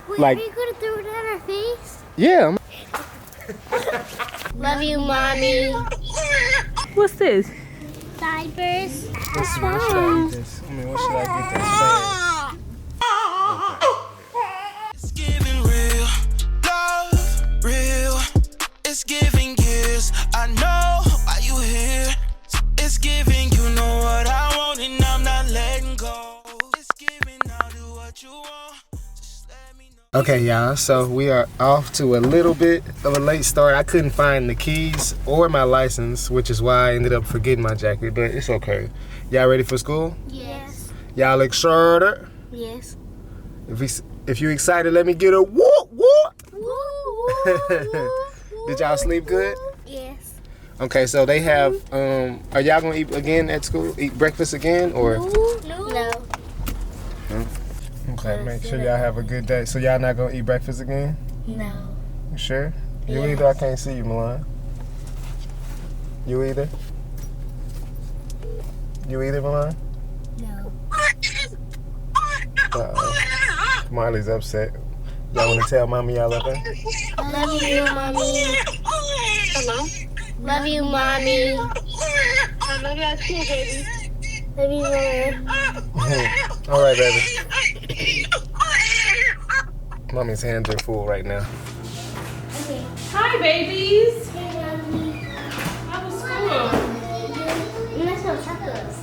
Wait, like, are you gonna throw it at our face? yeah. Love you, mommy. What's this? Diapers. Let's see, what should I get this? I mean, what should I get this fast? It's giving real love, real. It's giving years. I know why you here. It's giving, you know what I want, and I'm not letting go. It's giving, I'll do what you want. Just let me know. Okay, y'all, so we are off to a little bit of a late start. I couldn't find the keys or my license, which is why I ended up forgetting my jacket, but it's okay. Y'all ready for school? Yes. Y'all excited? Yes. If you excited, let me get a whoop whoop. Did y'all sleep good? Yes. Okay, so they have, are y'all gonna eat again at school? Eat breakfast again, or? No. Okay, make sure y'all have a good day. So y'all not gonna eat breakfast again? No. You sure? You Yes. either, I can't see you, Milan. You either? You either, Milan? No. Uh-oh. Marley's upset. Y'all wanna tell mommy y'all love her? Love you, mommy. Hello? Love you, mommy. I love y'all too, baby. Love you, mommy. All right, baby. Mommy's hands are full right now. Okay. Hi, babies. Hey, mommy. How was school? You must have tacos.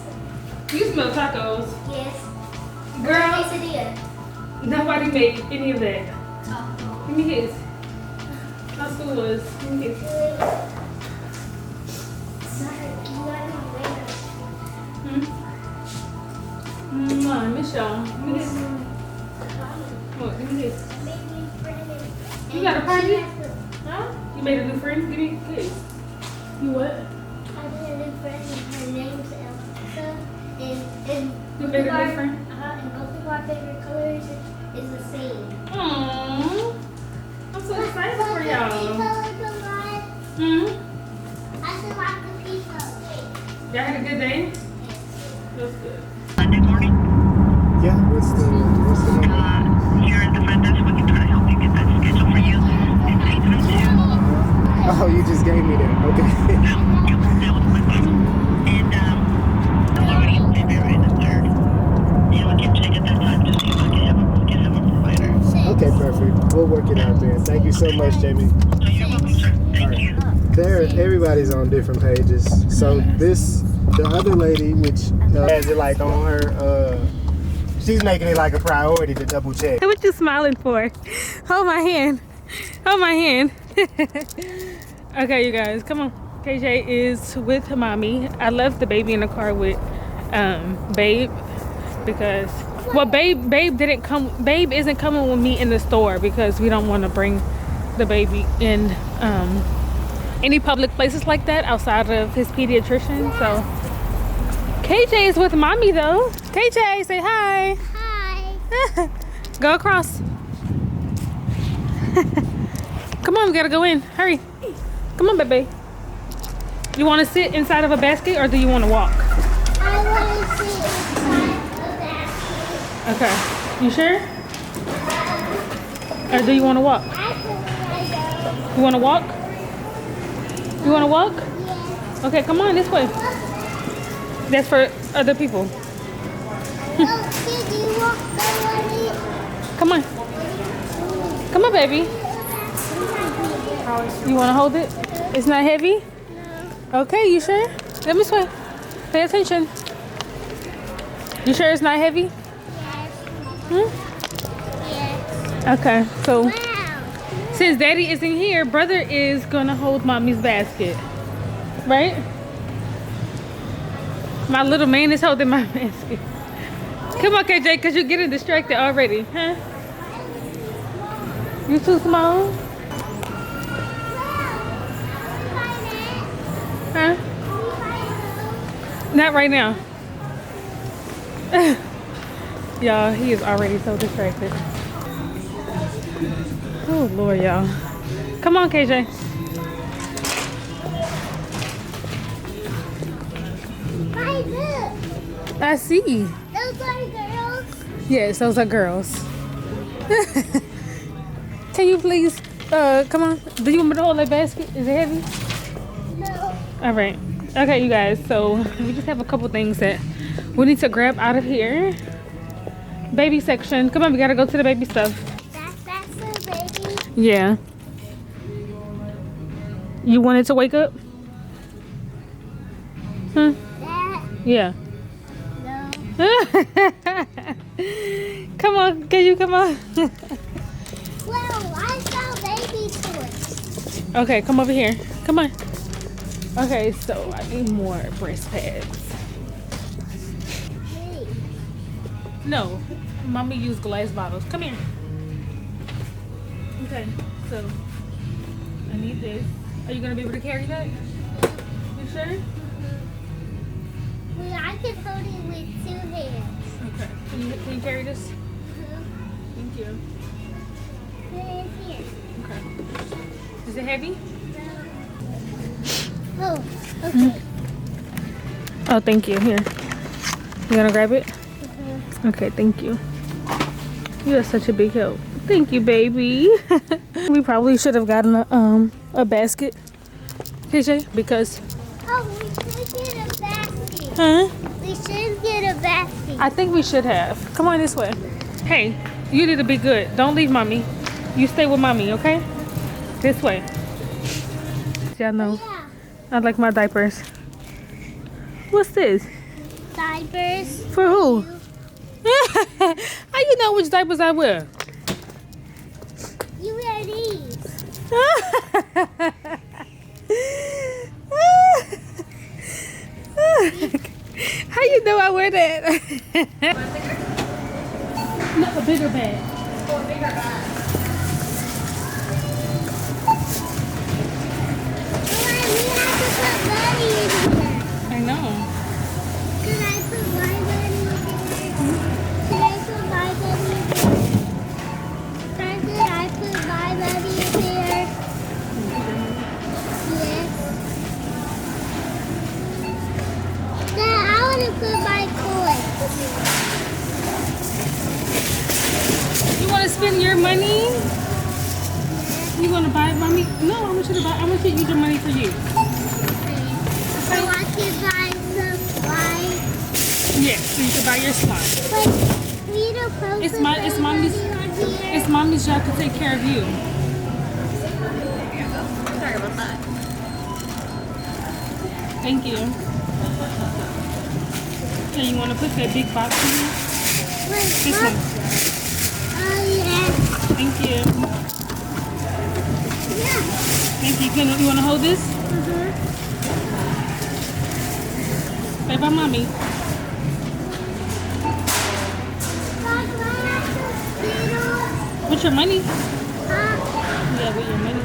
You smell tacos. Yes. Girl, Quesadilla. nobody made any of that. Give me his. How school was? Give me his. Sorry, you got me later. I miss y'all. Give me this. What? Give me this. You got a party? Huh? You made a new friend? Give me his. You what? I made a new friend. Her name's Elsa. And You made a new friend? And both of our favorite colors is the same. Aww. I'm so excited for y'all. I should like the pizza. Y'all had a good day? That's good. Monday morning, Yeah, what's the number? here at the front desk, we can try to help you get that schedule for you. It's 832. Oh, you just gave me that. Okay. That was my phone. And, I'm already in there in the third. And we can check at that time to see if I can get him a provider. Okay, perfect. We'll work it out then. Thank you so much, Jamie. So you're welcome, sir. Thank you. Everybody's on different pages. So the other lady, which has it like on her, she's making it like a priority to double check. What you smiling for? Hold my hand. Hold my hand. Okay, you guys, come on. KJ is with mommy. I left the baby in the car with Babe because, well, Babe didn't come. Babe isn't coming with me in the store because we don't want to bring the baby in any public places like that outside of his pediatrician. So KJ is with mommy though. KJ, say hi. Hi. Go across. Come on, we gotta go in. Hurry. Come on, baby. You want to sit inside of a basket or do you want to walk? I want to see inside the basket. Okay. You sure? Or do you want to walk? I can You want to walk? You want to walk? Yes. Okay, come on this way. That's for other people. Oh, kid, do you want somebody? Come on. Come on, baby. You want to hold it? It's not heavy? No. Okay, you sure? Let me sway. Pay attention. You sure it's not heavy? Yes. Hmm? Yes. Okay, so Wow. since daddy isn't here, brother is gonna hold mommy's basket. Right? My little man is holding my basket. Come on, KJ, because you're getting distracted already, huh? You too small? Huh? Not right now. Y'all, he is already so distracted. Oh, Lord, y'all. Come on, KJ. Hi, look. I see. Those are girls. Yes, those are girls. Can you please, come on? Do you want me to hold that basket? Is it heavy? No. All right. Okay, you guys. So we just have a couple things that we need to grab out of here. Baby section. Come on, we gotta go to the baby stuff. That's for baby. Yeah. You wanted to wake up? Huh? That. Yeah. No. Come on, can you come on? Well, I saw baby toys. Okay, come over here. Come on. Okay, so I need more breast pads. Hey. No, mommy used glass bottles. Come here. Okay, so I need this. Are you gonna be able to carry that? You sure? Well, I can hold it with 2 hands. Okay. Can you carry this? Thank you. Put it here. Okay. Is it heavy? Oh, okay. Oh, thank you. Here. You gonna grab it? Okay, thank you. You are such a big help. Thank you, baby. We probably should have gotten a basket, KJ, because Oh, we should get a basket. huh? We should get a basket. I think we should have. Come on this way. Hey, you need to be good. Don't leave mommy. You stay with mommy, okay? This way. Y'all know Yeah. I like my diapers. What's this? Diapers. For who? How you know which diapers I wear? You wear these. How you know I wear that? No, a bigger bag. I know. Can I put my buddy in there? Can I put my buddy in there? Can I put my buddy in there? Yes. Then I want to put my toy. You want to spend your money? You want to buy it, mommy? No, I want you to buy. I want you to use your money for you. So I can buy some slime. Yes, so you can buy your slime. But we don't post It's mommy's. on here. It's mommy's job to take care of you. Sorry about that. Thank you. Okay, you want to put that big box in here? Wait, This Mom. one. Oh, yeah. Thank you. Yeah. Thank you. You want to hold this? Say bye, mommy. Mom, can I have some Skittles? With your money? Huh? Yeah, with your money.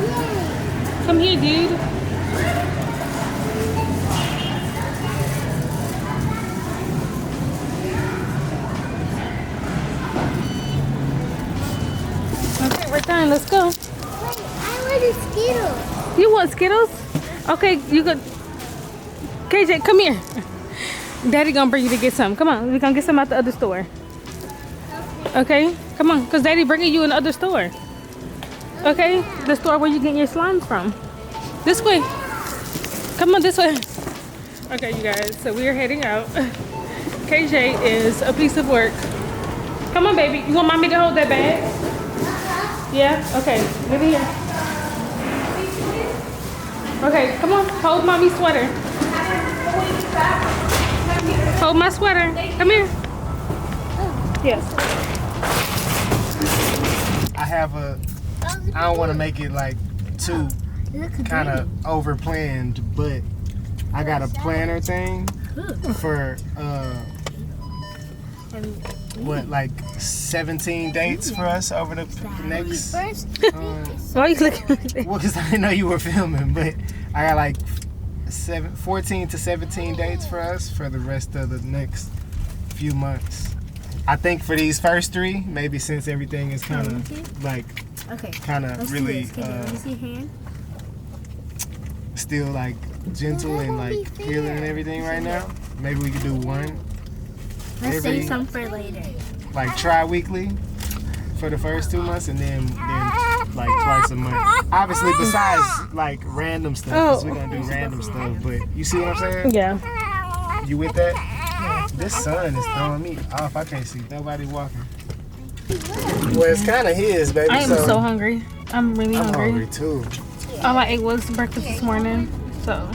Yay. Come here, dude. Okay, we're done. Let's go. Wait, I want a Skittle. You want Skittles? Okay, you could. KJ, come here. Daddy gonna bring you to get some. Come on, we're gonna get some at the other store. Okay, come on, cause Daddy bringing you in the other store. Okay, the store where you get your slimes from. This way. Come on, this way. Okay, you guys. So we are heading out. KJ is a piece of work. Come on, baby. You want mommy to hold that bag? Yeah. Okay. Give it here. Okay, come on. Hold mommy's sweater. Hold my sweater. Come here. Yes. I have a. I don't want to make it like too kind of over planned, but I got a planner thing for what, like 17 dates for us over the next. Why are you looking like that? Well, because I didn't know you were filming, but I got like 14 to 17 dates for us for the rest of the next few months. I think for these first 3, maybe since everything is kind of like kind of really still like gentle and like healing and everything right now. Maybe we could do one. Let's Every- save some for later. Like tri-weekly for the first 2 months, and then like twice a month. Obviously, besides like random stuff, because we're gonna do random stuff. But you see what I'm saying? Yeah. You with that? This sun is throwing me off. I can't see nobody walking. Well, it's kind of his, baby. I am so hungry. I'm really I'm hungry. hungry too. All I ate was breakfast this morning. So.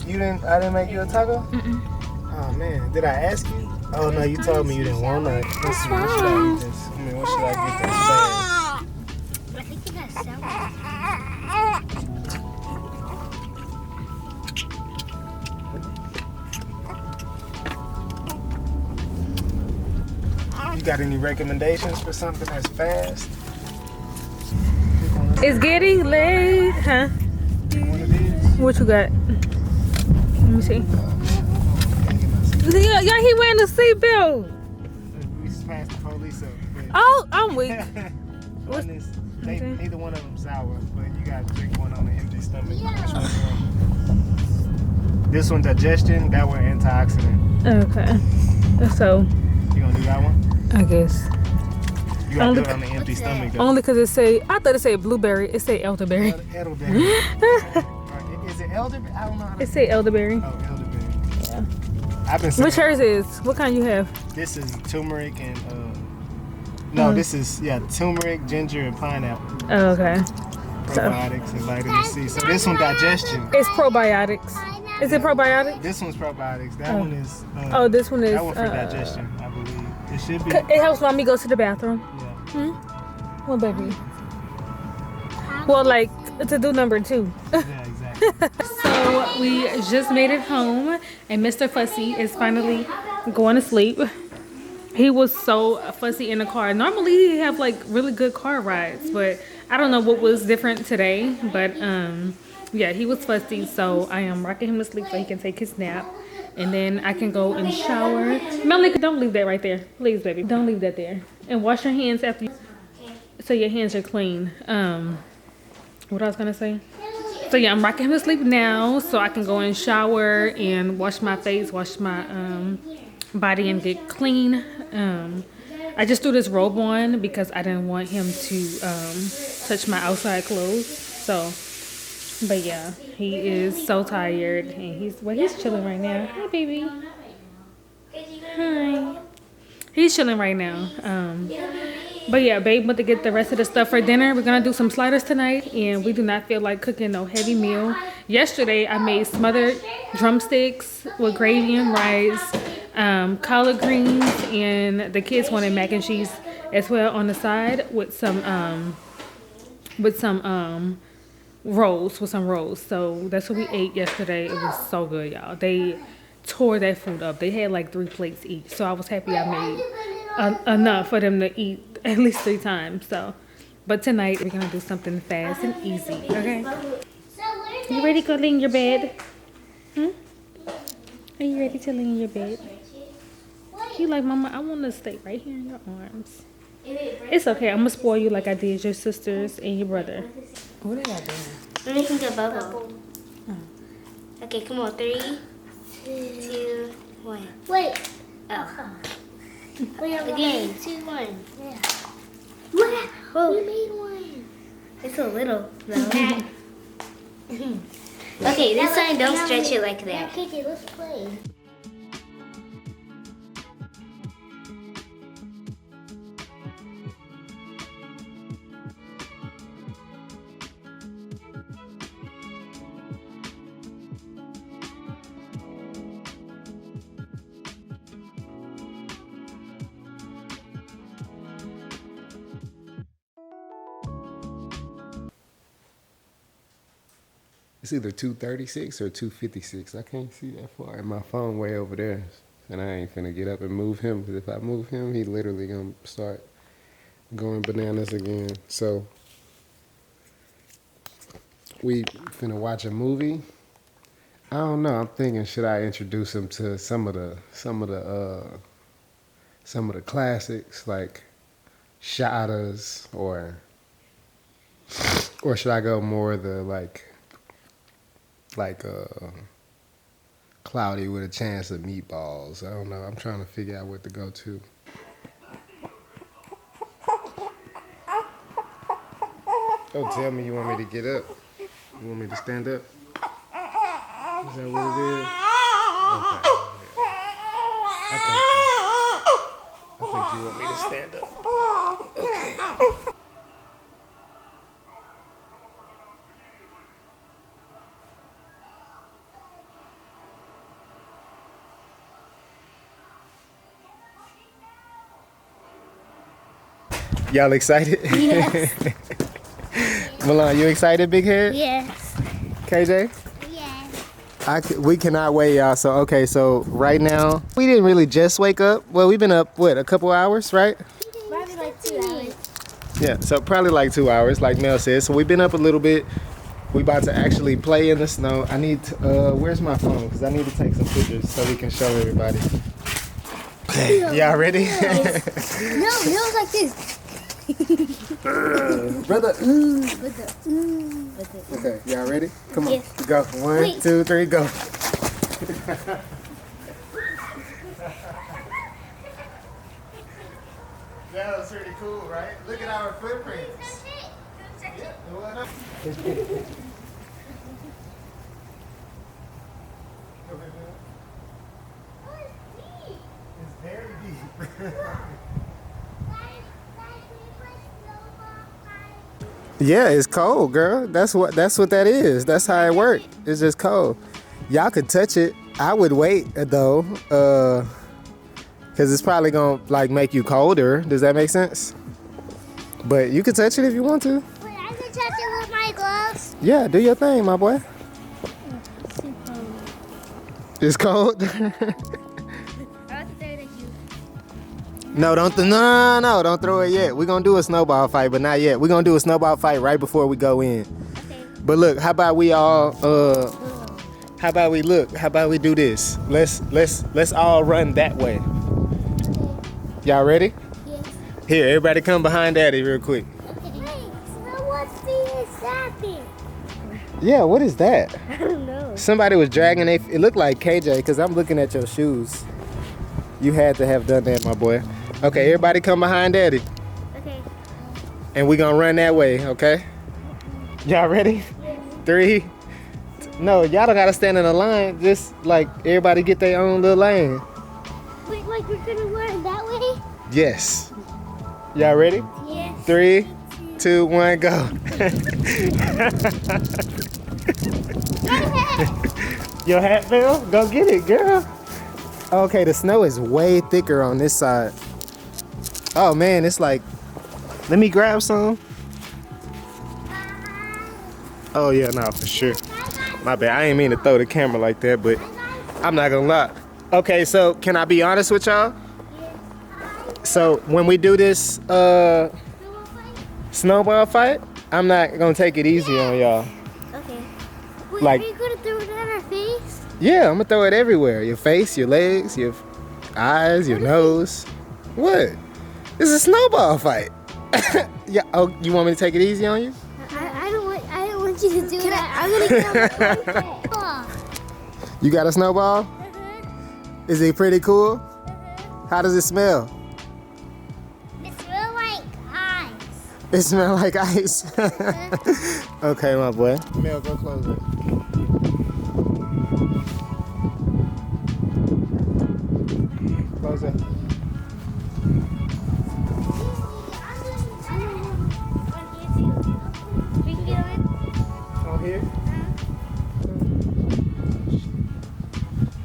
I didn't make you a taco? Oh man, did I ask you? Oh no, you told me you didn't want none. Let's see, what should I eat this? I mean, what should I get this fast? I think you got salad. You got any recommendations for something that's fast? It's getting late, huh? One of these? What you got? Let me see. Yeah, he wearing a seatbelt. We just passed the police up. Oh, I'm weak. One is, Okay. neither one of them sour, but you got to drink one on an empty stomach. Which one's one? This one digestion, that one antioxidant. Okay. So, You gonna do that one? I guess. You gotta do it on an empty stomach though. Only because I thought it said blueberry. It say elderberry. Elderberry. Is it elderberry? I don't know how to It say elderberry. Oh, elderberry. Yeah. I've been saying Which hers is? What kind you have? this is turmeric and this is turmeric, ginger, and pineapple. Oh, okay. Probiotics and vitamin C. So this one digestion. It's probiotics. Is it probiotics? This one's probiotics. That one is. This one is. That one for digestion, I believe. It should be. It helps mommy go to the bathroom. Yeah. Well, baby. Well, like to do number 2. Yeah, exactly. So we just made it home, and Mr. Fussy is finally going to sleep. He was so fussy in the car. Normally he have like really good car rides, but I don't know what was different today. But yeah, he was fussy, so I am rocking him to sleep so he can take his nap, and then I can go and shower. Melanie, don't leave that right there, please, baby. Don't leave that there. And wash your hands after you, so your hands are clean. What I was gonna say. So yeah, I'm rocking him to sleep now, so I can go and shower and wash my face, wash my body, and get clean. I just threw this robe on because I didn't want him to touch my outside clothes. So, but yeah, he is so tired, and he's chilling right now. Hi, baby. Hi. He's chilling right now. But yeah, babe went to get the rest of the stuff for dinner. We're gonna do some sliders tonight, and we do not feel like cooking no heavy meal. Yesterday, I made smothered drumsticks with gravy and rice, collard greens, and the kids wanted mac and cheese as well on the side with some rolls. So that's what we ate yesterday. It was so good, y'all. They tore that food up. They had like 3 plates each, so I was happy I made enough for them to eat at least 3 times. So, but tonight we're gonna do something fast and easy. Okay? You ready to lay in your bed? Are you ready to lay in your bed? You like, Mama, I want to stay right here in your arms. It's okay. I'm gonna spoil you like I did your sisters and your brother. What are y'all doing? I'm making a bubble. Okay, come on. 3, 2, 1. Wait. Oh. Wait, again. 2, 1. Yeah. What? Oh. We made one. It's a little, though. Okay, this time don't stretch it like that. Okay, let's play. It's either 236 or 256. I can't see that far. And my phone way over there. And I ain't finna get up and move him, because if I move him, he literally gonna start going bananas again. So we finna watch a movie. I don't know. I'm thinking, should I introduce him to some of the classics like Shadas, or should I go more the like Cloudy with a Chance of Meatballs? I don't know. I'm trying to figure out what to go to. Don't tell me you want me to get up. You want me to stand up? Is that what it is? Okay. I think you want me to stand up. Okay. Y'all excited? Yes. Milan, you excited, big head? Yes. KJ? Yes. We cannot wait, y'all. So, okay, so right now, we didn't really just wake up. Well, we've been up, what, a couple hours, right? Probably like 2 hours. Yeah, so probably like 2 hours, like Mel said. So we've been up a little bit. We about to actually play in the snow. I need to, where's my phone? Because I need to take some pictures so we can show everybody. Okay, y'all ready? No, it was like this. Brother. With the Okay, y'all ready? Come on, Yes. go. 1, Wait. 2, 3, go. That was pretty cool, right? Look at our footprints. Yeah, what up? It's very deep. Yeah, it's cold, girl. That's what that is. That's how it works. It's just cold. Y'all could touch it. I would wait though, cause it's probably gonna like make you colder. Does that make sense? But you could touch it if you want to. Wait, I can touch it with my gloves. Yeah, do your thing, my boy. It's cold. No, don't don't throw it yet. We're gonna do a snowball fight, but not yet. We're gonna do a snowball fight right before we go in. Okay. But look, how about we all how about we do this? Let's all run that way. Y'all ready? Yes. Here, everybody come behind Daddy real quick. Wait, so what's being snapping? Yeah, what is that? I don't know. Somebody was dragging it looked like KJ, because I'm looking at your shoes. You had to have done that, my boy. Okay, everybody come behind Daddy. Okay. And we gonna run that way, okay? Y'all ready? 3. No, y'all don't gotta stand in a line. Just like everybody get their own little lane. Wait, like we're gonna run that way? Yes. Y'all ready? Yes. 3, 2, 1, go. Your hat fell? Go get it, girl. Okay, the snow is way thicker on this side. Oh man, it's like, let me grab some. Oh yeah, no, for sure. My bad, I ain't mean to throw the camera like that, but I'm not gonna lie. Okay, so can I be honest with y'all? So when we do this snowball fight, I'm not gonna take it easy on y'all. Okay. Wait, Like- are you gonna throw it at our face? Yeah, I'm gonna throw it everywhere. Your face, your legs, your eyes, your nose. What? It's a snowball fight. Yeah. Oh, you want me to take it easy on you? I don't want you to do that. I'm gonna go. You got a snowball? Is it pretty cool? How does it smell? It smells like ice. It smells like ice. Okay, my boy. Mel, go close it. Close it. On here?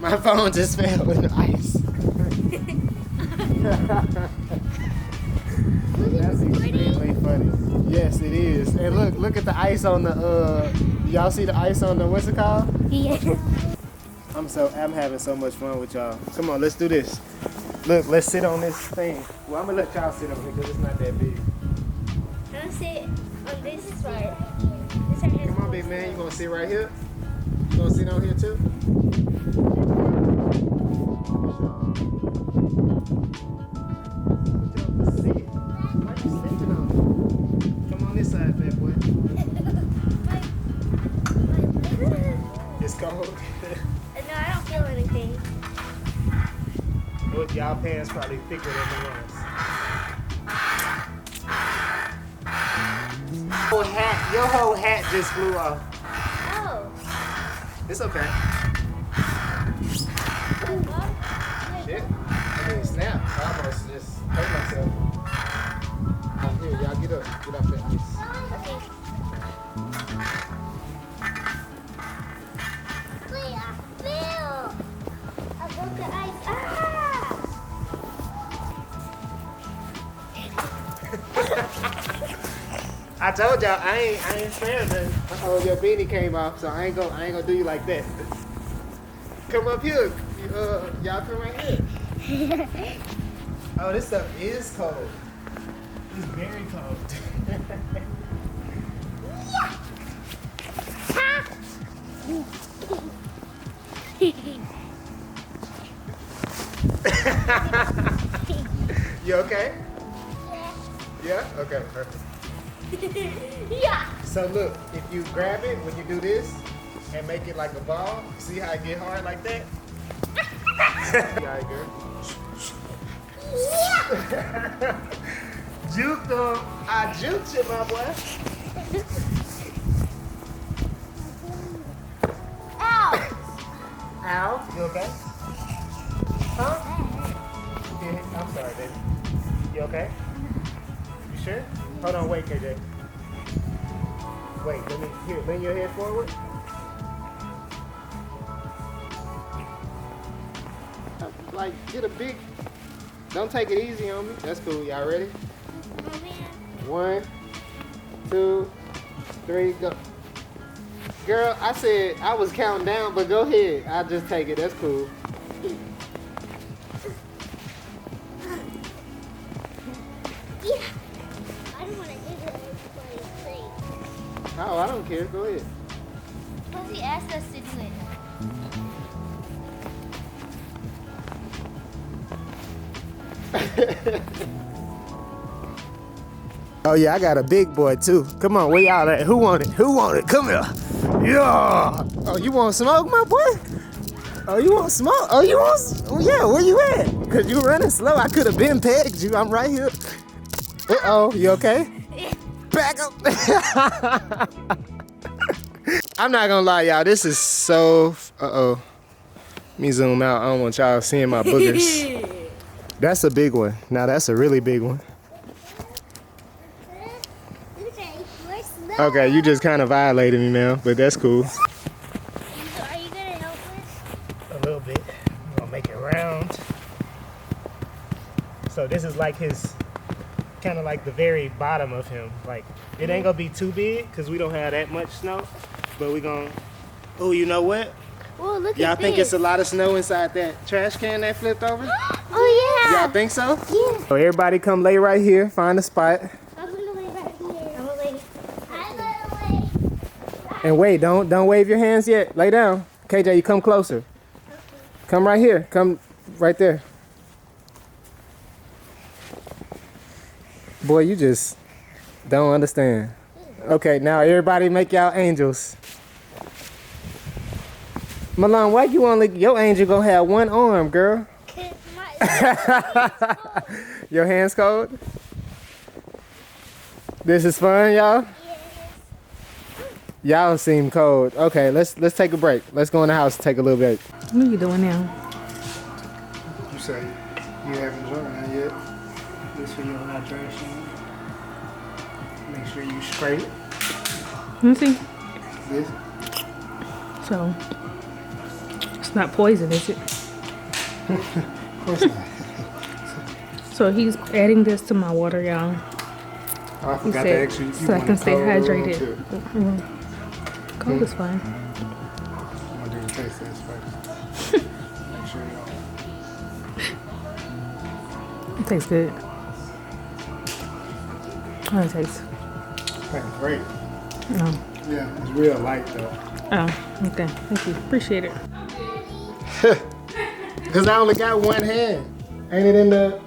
My phone just fell in the ice. That's extremely funny. Yes, it is. And look at the ice on the y'all see the ice on the what's it called? Yeah. I'm having so much fun with y'all. Come on, let's do this. Look, let's sit on this thing. Well, I'm gonna let y'all sit on it because it's not that big. I'm gonna sit on this side. Come on, big man. You gonna sit right here? You gonna sit on here too? Sit. Why you sitting on it? Come on this side, fat boy. It's cold. No, I don't feel anything. Look, y'all pants probably thicker than the ones. Your whole hat just flew off. Oh. It's okay. Shit. I mean, snap. I almost just hurt myself. Here, y'all get up. Get off that ice. Okay. Wait, I fell. I broke the ice. Ah! I told y'all I ain't fair, man. Oh, your beanie came off, so I ain't gonna do you like that. Come up here. Y'all come right here. Oh, this stuff is cold. It's very cold. You okay? Yeah? Okay, perfect. Yeah. So look, if you grab it when you do this and make it like a ball, see how it get hard like that? Yeah, girl. Juke them. I juked you, my boy. Ow. Ow. You okay? Huh? Yeah, I'm sorry, baby. You okay? You sure? Hold on, wait, KJ. Wait, lean your head forward. Like, get a big, don't take it easy on me. That's cool, y'all ready? 1, 2, 3, go. Girl, I said I was counting down, but go ahead. I'll just take it, that's cool. Yeah. I don't want to hit it anybody's face. Oh, I don't care, go ahead. Because he asked us to do it. Oh yeah, I got a big boy too. Come on, where y'all at? Who want it? Who want it? Come here. Yeah. Oh, you want smoke, my boy? Oh, you want smoke? Oh, you want? Oh yeah, where you at? Cause you running slow. I could have been pegged you. I'm right here. Uh-oh, you okay? Back up. I'm not gonna lie, y'all. This is so. Uh-oh. Let me zoom out. I don't want y'all seeing my boogers. That's a big one. Now that's a really big one. Okay, you just kind of violated me now, but that's cool. Are you going to help us? A little bit. I'm gonna make it round. So this is like his, kind of like the very bottom of him. Like, it ain't gonna be too big because we don't have that much snow, but we gonna, oh, you know what? Whoa, look Y'all at think this. it's a lot of snow inside that trash can that flipped over? Oh, yeah. Y'all think so? Yeah. So everybody come lay right here, find a spot. I'm going to lay right here. I'm going to lay. And wait, don't wave your hands yet. Lay down. KJ, you come closer. Come right here. Come right there. Boy, you just don't understand. Okay, now everybody make y'all angels. Milan, why you only, your angel gonna have one arm, girl? Your hands cold? This is fun, y'all? Y'all seem cold. Okay, let's take a break. Let's go in the house and take a little break. What are you doing now? You say you haven't drunk none yet. This for your hydration. Make sure you straight. Let me see. This. So, it's not poison, is it? Of course not. So he's adding this to my water, y'all. Oh, I He forgot to said, ask you. so I can stay hydrated. Cold is fine. I'm gonna do the taste test first. Make sure you don't. It tastes good. How does it taste? Tastes great. No. Yeah, it's real light though. Oh, okay. Thank you. Appreciate it. Cause I only got one hand. Ain't it in the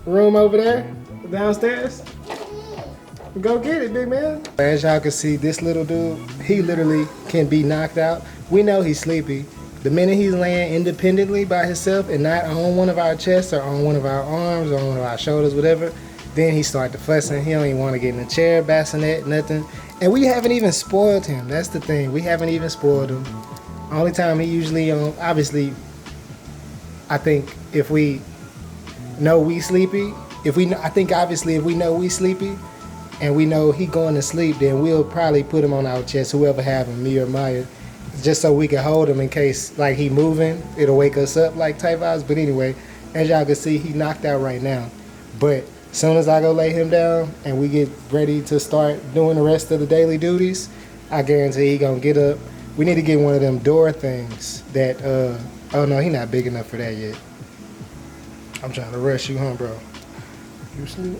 room over there? Downstairs? Go get it, big man. As y'all can see, this little dude, he literally can be knocked out. We know he's sleepy. The minute he's laying independently by himself and not on one of our chests or on one of our arms or on one of our shoulders, whatever, then he start to fussing. He don't even want to get in the chair, bassinet, nothing. And we haven't even spoiled him. That's the thing. We haven't even spoiled him. Only time he usually, obviously, I think if we know we sleepy, I think obviously if we know we sleepy and we know he going to sleep, then we'll probably put him on our chest, whoever have him, me or Maya, just so we can hold him in case like he moving, it'll wake us up like type vibes. But anyway, as y'all can see, he knocked out right now. But as soon as I go lay him down and we get ready to start doing the rest of the daily duties, I guarantee he gonna get up. We need to get one of them door things that, oh no, he not big enough for that yet. I'm trying to rush you, huh, bro? You asleep?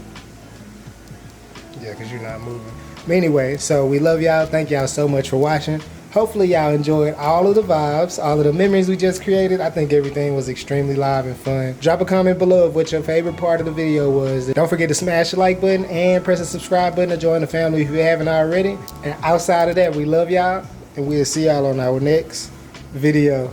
Yeah, because you're not moving. But anyway, so we love y'all. Thank y'all so much for watching. Hopefully y'all enjoyed all of the vibes, all of the memories we just created. I think everything was extremely live and fun. Drop a comment below of what your favorite part of the video was. Don't forget to smash the like button and press the subscribe button to join the family if you haven't already. And outside of that, we love y'all, and we'll see y'all on our next video.